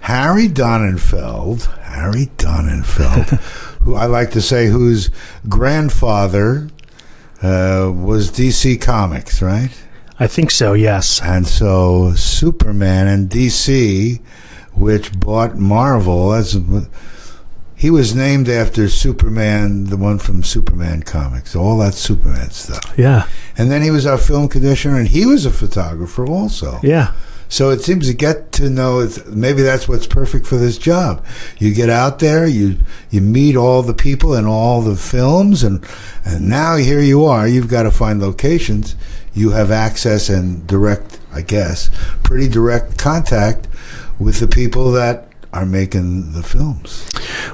Harry Donenfeld, who I like to say whose grandfather was DC Comics, right? I think so, yes. And so Superman and DC, which bought Marvel, he was named after Superman, the one from Superman comics, all that Superman stuff. Yeah. And then he was our film commissioner, and he was a photographer also. Yeah. So it seems to get to know, maybe that's what's perfect for this job. You get out there, you meet all the people in all the films, and now here you are. You've got to find locations. You have access and pretty direct contact with the people that are making the films.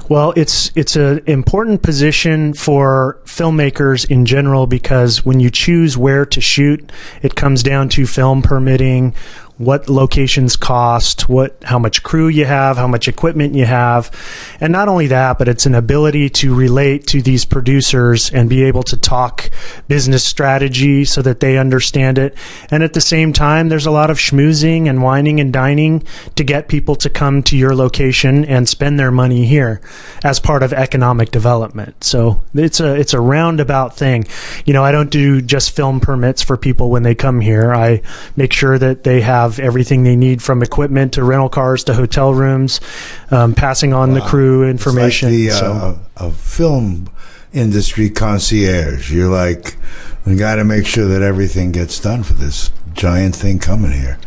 Well, it's an important position for filmmakers in general, because when you choose where to shoot, it comes down to film permitting, what locations cost, how much crew you have, how much equipment you have. And not only that, but it's an ability to relate to these producers and be able to talk business strategy so that they understand it. And at the same time, there's a lot of schmoozing and wining and dining to get people to come to your location and spend their money here as part of economic development. So it's a roundabout thing. I don't do just film permits for people when they come here. I make sure that they have everything they need, from equipment to rental cars to hotel rooms, passing on the crew information. It's like a film industry concierge. You're like, we got to make sure that everything gets done for this giant thing coming here.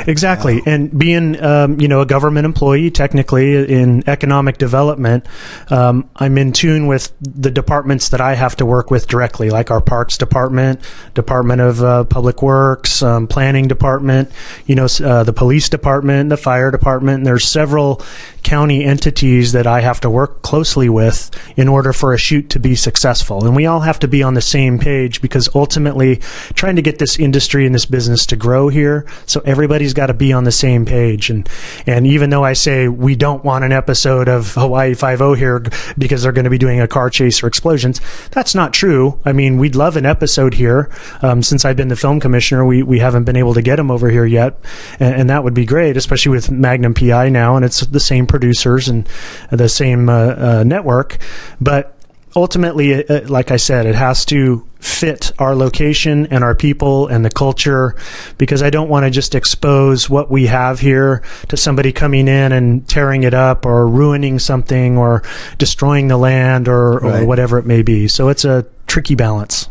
Exactly. And being, a government employee, technically in economic development, I'm in tune with the departments that I have to work with directly, like our Parks Department, Department of Public Works, Planning Department, the Police Department, the Fire Department. And there's several county entities that I have to work closely with in order for a shoot to be successful. And we all have to be on the same page, because ultimately trying to get this industry and this business to grow here, so everybody's got to be on the same page. And even though I say we don't want an episode of Hawaii Five-0 here because they're going to be doing a car chase or explosions, that's not true. I mean, we'd love an episode here. Since I've been the film commissioner, we haven't been able to get them over here yet, and that would be great, especially with Magnum PI now, and it's the same producers and the same network. But ultimately, like I said, it has to fit our location and our people and the culture, because I don't want to just expose what we have here to somebody coming in and tearing it up or ruining something or destroying the land or whatever it may be. So it's a tricky balance.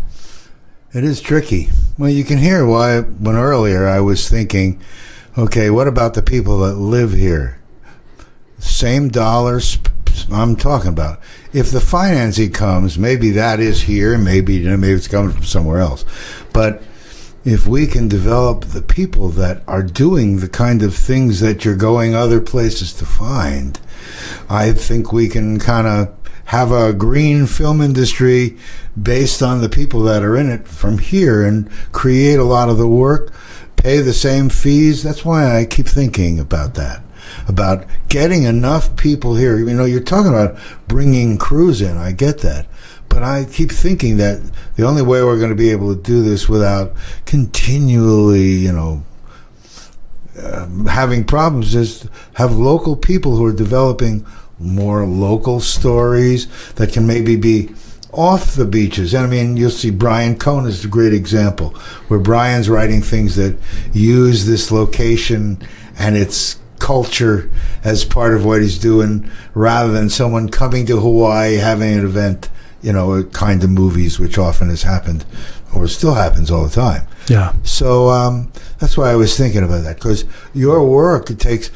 It is tricky. Well, you can hear why when earlier I was thinking, okay, what about the people that live here? Same dollars I'm talking about. If the financing comes, maybe that is here, maybe it's coming from somewhere else. But if we can develop the people that are doing the kind of things that you're going other places to find, I think we can kind of have a green film industry based on the people that are in it from here and create a lot of the work, pay the same fees. That's why I keep thinking about that, about getting enough people here. You're talking about bringing crews in. I get that. But I keep thinking that the only way we're going to be able to do this without continually, having problems is have local people who are developing more local stories that can maybe be off the beaches. And I mean, you'll see Brian Cohn is a great example, where Brian's writing things that use this location and its culture as part of what he's doing, rather than someone coming to Hawaii, having an event, kind of movies, which often has happened or still happens all the time. Yeah. So that's why I was thinking about that, because your work, it takes,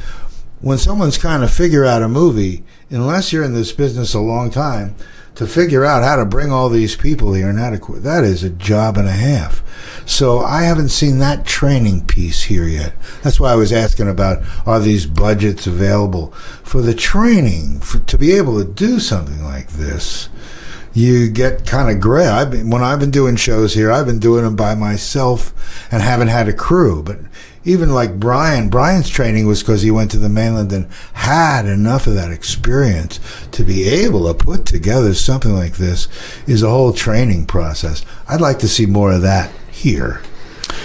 when someone's kind of figure out a movie, unless you're in this business a long time, to figure out how to bring all these people here and how to, that is a job and a half. So I haven't seen that training piece here yet. That's why I was asking about, are these budgets available for the training, to be able to do something like this? You get kind of gray. When I've been doing shows here, I've been doing them by myself and haven't had a crew. But even like Brian's training was because he went to the mainland and had enough of that experience to be able to put together something like this. Is a whole training process. I'd like to see more of that here,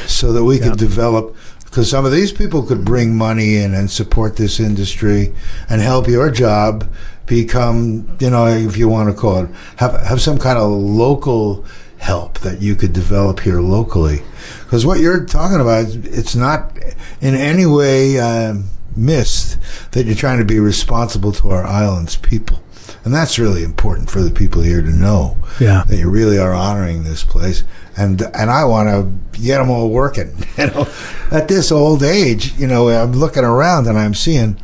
so that we could develop, because some of these people could bring money in and support this industry and help your job become, if you want to call it, have some kind of local help that you could develop here locally. Because what you're talking about, it's not in any way missed that you're trying to be responsible to our island's people. And that's really important for the people here to know, that you really are honoring this place. And I want to get them all working. At this old age, I'm looking around and I'm seeing,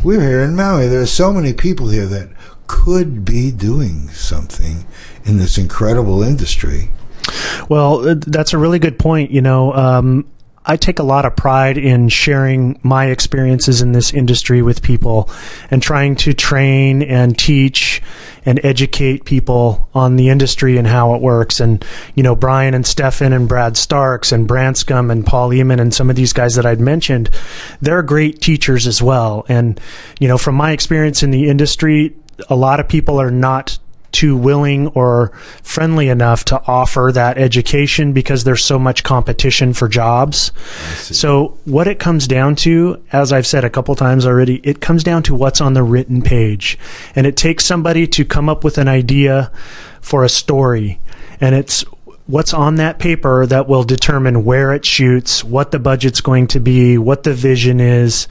we're here in Maui. There's so many people here that could be doing something in this incredible industry. Well, that's a really good point. I take a lot of pride in sharing my experiences in this industry with people and trying to train and teach and educate people on the industry and how it works. And, Brian and Stefan and Brad Starks and Branscombe and Paul Eamon and some of these guys that I'd mentioned, they're great teachers as well. And, from my experience in the industry, a lot of people are not too willing or friendly enough to offer that education because there's so much competition for jobs. So what it comes down to, as I've said a couple times already, it comes down to what's on the written page. And it takes somebody to come up with an idea for a story. And it's what's on that paper that will determine where it shoots, what the budget's going to be, what the vision is.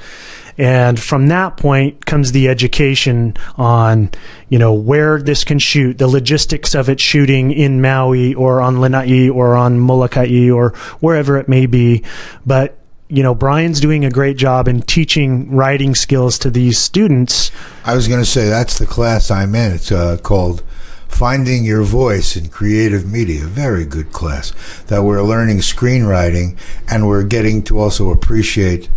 And from that point comes the education on, where this can shoot, the logistics of it shooting in Maui or on Lanai or on Molokai or wherever it may be. But, Brian's doing a great job in teaching writing skills to these students. I was going to say, that's the class I'm in. It's called Finding Your Voice in Creative Media. Very good class that we're learning screenwriting, and we're getting to also appreciate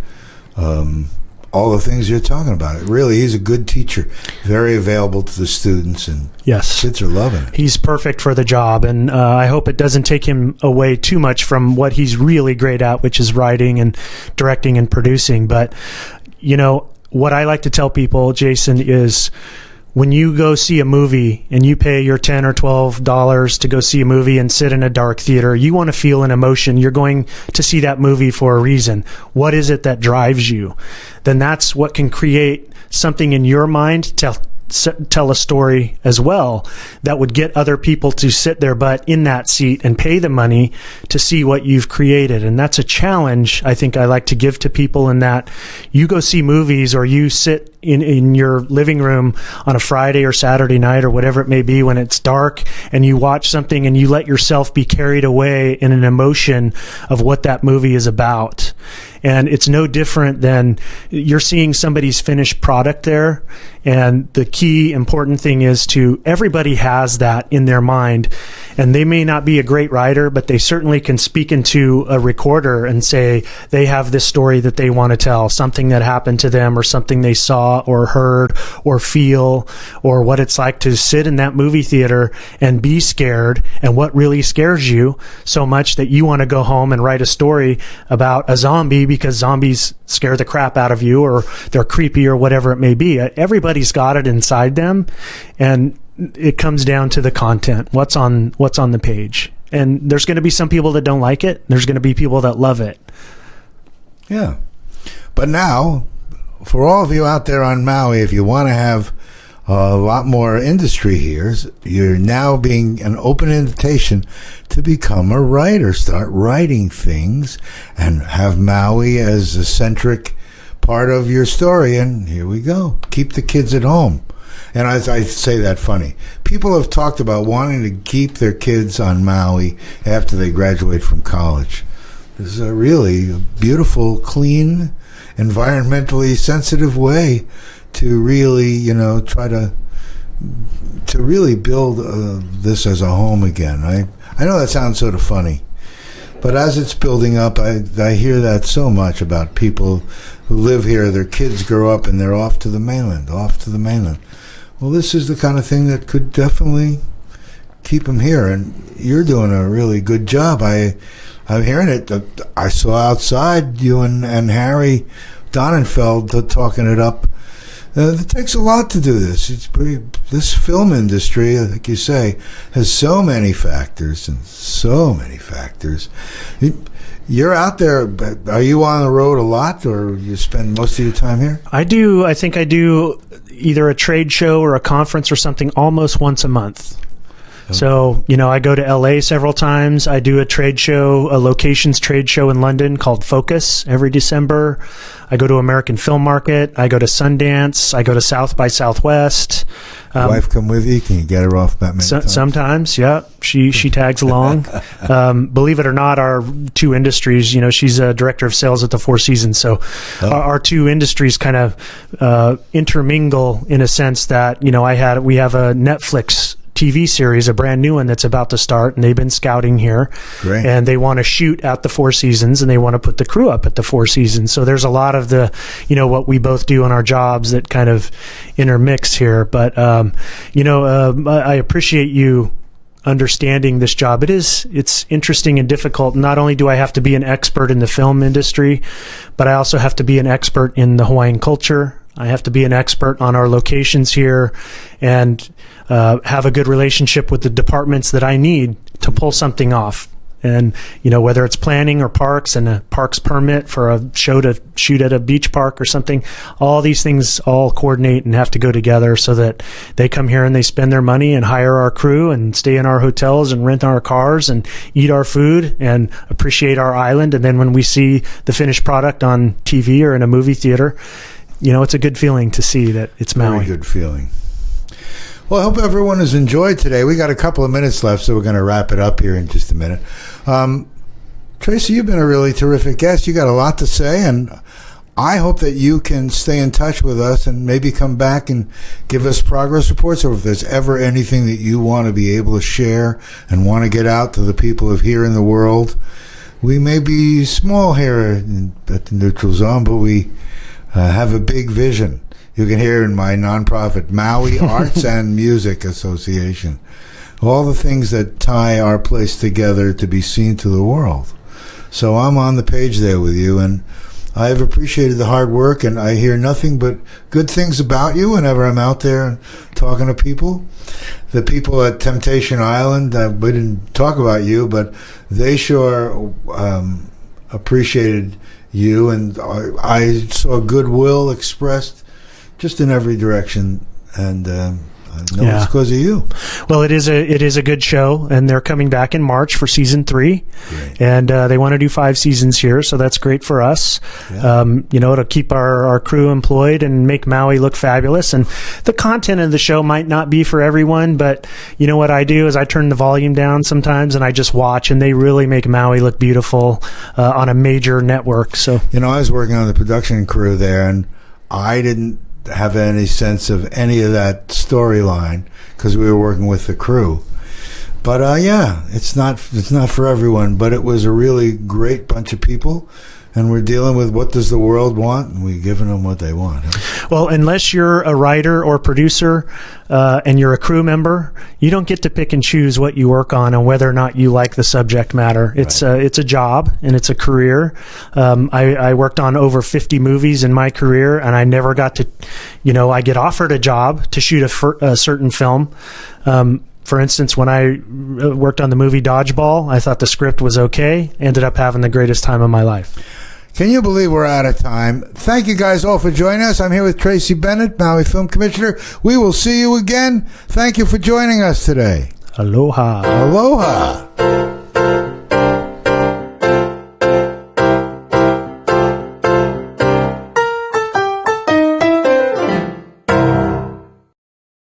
all the things you're talking about. Really, he's a good teacher, very available to the students, and yes, kids are loving it. He's perfect for the job, and I hope it doesn't take him away too much from what he's really great at, which is writing and directing and producing. But, what I like to tell people, Jason, is when you go see a movie and you pay your $10 or $12 to go see a movie and sit in a dark theater, you want to feel an emotion. You're going to see that movie for a reason. What is it that drives you? Then that's what can create something in your mind to tell a story as well that would get other people to sit their butt in that seat and pay the money to see what you've created. And that's a challenge I think I like to give to people, in that you go see movies or you sit in your living room on a Friday or Saturday night or whatever it may be when it's dark, and you watch something and you let yourself be carried away in an emotion of what that movie is about. And it's no different than you're seeing somebody's finished product there. And the key important thing is everybody has that in their mind. And they may not be a great writer, but they certainly can speak into a recorder and say they have this story that they want to tell, something that happened to them or something they saw or heard or feel, or what it's like to sit in that movie theater and be scared, and what really scares you so much that you want to go home and write a story about a zombie because zombies scare the crap out of you, or they're creepy, or whatever it may be. Everybody's got it inside them, and it comes down to the content. What's on the page. And there's going to be some people that don't like it. There's going to be people that love it. Yeah. But now, for all of you out there on Maui, if you want to have a lot more industry here, you're now being an open invitation to become a writer. Start writing things and have Maui as a centric part of your story. And here we go. Keep the kids at home. And as I say that funny, people have talked about wanting to keep their kids on Maui after they graduate from college. This is a really beautiful, clean, environmentally sensitive way to really, try to really build this as a home again. I know that sounds sort of funny, but as it's building up, I hear that so much about people who live here. Their kids grow up and they're off to the mainland. Well, this is the kind of thing that could definitely keep them here, and you're doing a really good job. I'm hearing it. I saw outside you and Harry Donenfeld talking it up. It takes a lot to do this. This film industry, like you say, has so many factors. You're out there. Are you on the road a lot, or you spend most of your time here? I do. I think I do either a trade show or a conference or something almost once a month. So, I go to LA several times. I do a trade show, a locations trade show in London called Focus every December. I go to American Film Market. I go to Sundance. I go to South by Southwest. Wife come with you? Can you get her off that many times? Sometimes, yeah. She tags along. Believe it or not, our two industries, she's a director of sales at the Four Seasons. So our two industries kind of intermingle in a sense that, we have a Netflix TV series, a brand new one that's about to start, and they've been scouting here. Great. And they want to shoot at the Four Seasons, and they want to put the crew up at the Four Seasons. So there's a lot of the, what we both do in our jobs that kind of intermix here. But, I appreciate you understanding this job. It's interesting and difficult. Not only do I have to be an expert in the film industry, but I also have to be an expert in the Hawaiian culture. I have to be an expert on our locations here and have a good relationship with the departments that I need to pull something off. And, whether it's planning or parks and a parks permit for a show to shoot at a beach park or something, all these things all coordinate and have to go together so that they come here and they spend their money and hire our crew and stay in our hotels and rent our cars and eat our food and appreciate our island. And then when we see the finished product on TV or in a movie theater, it's a good feeling to see that it's Maui. Very good feeling. Well, I hope everyone has enjoyed today. We got a couple of minutes left, so we're going to wrap it up here in just a minute. Tracy, you've been a really terrific guest. You got a lot to say, and I hope that you can stay in touch with us and maybe come back and give us progress reports, or if there's ever anything that you want to be able to share and want to get out to the people of here in the world. We may be small here at the Neutral Zone, but we have a big vision. You can hear in my nonprofit, Maui Arts and Music Association, all the things that tie our place together to be seen to the world. So I'm on the page there with you, and I've appreciated the hard work, and I hear nothing but good things about you whenever I'm out there and talking to people. The people at Temptation Island, we didn't talk about you, but they sure appreciated you, and I saw goodwill expressed just in every direction, and I know it's because of you. Well, it is a good show, and they're coming back in March for season 3, and they want to do 5 seasons here, so that's great for us. Yeah. It'll keep our crew employed and make Maui look fabulous. And the content of the show might not be for everyone, but what I do is I turn the volume down sometimes, and I just watch, and they really make Maui look beautiful on a major network. So I was working on the production crew there, and I didn't have any sense of any of that storyline because we were working with the crew. But it's not for everyone, but it was a really great bunch of people, and we're dealing with what does the world want, and we're giving them what they want. Well, unless you're a writer or producer and you're a crew member, you don't get to pick and choose what you work on and whether or not you like the subject matter. It's a job, and it's a career. I worked on over 50 movies in my career, and I never got to, I get offered a job to shoot a certain film. For instance, when I worked on the movie Dodgeball, I thought the script was okay, ended up having the greatest time of my life. Can you believe we're out of time? Thank you guys all for joining us. I'm here with Tracy Bennett, Maui Film Commissioner. We will see you again. Thank you for joining us today. Aloha. Aloha.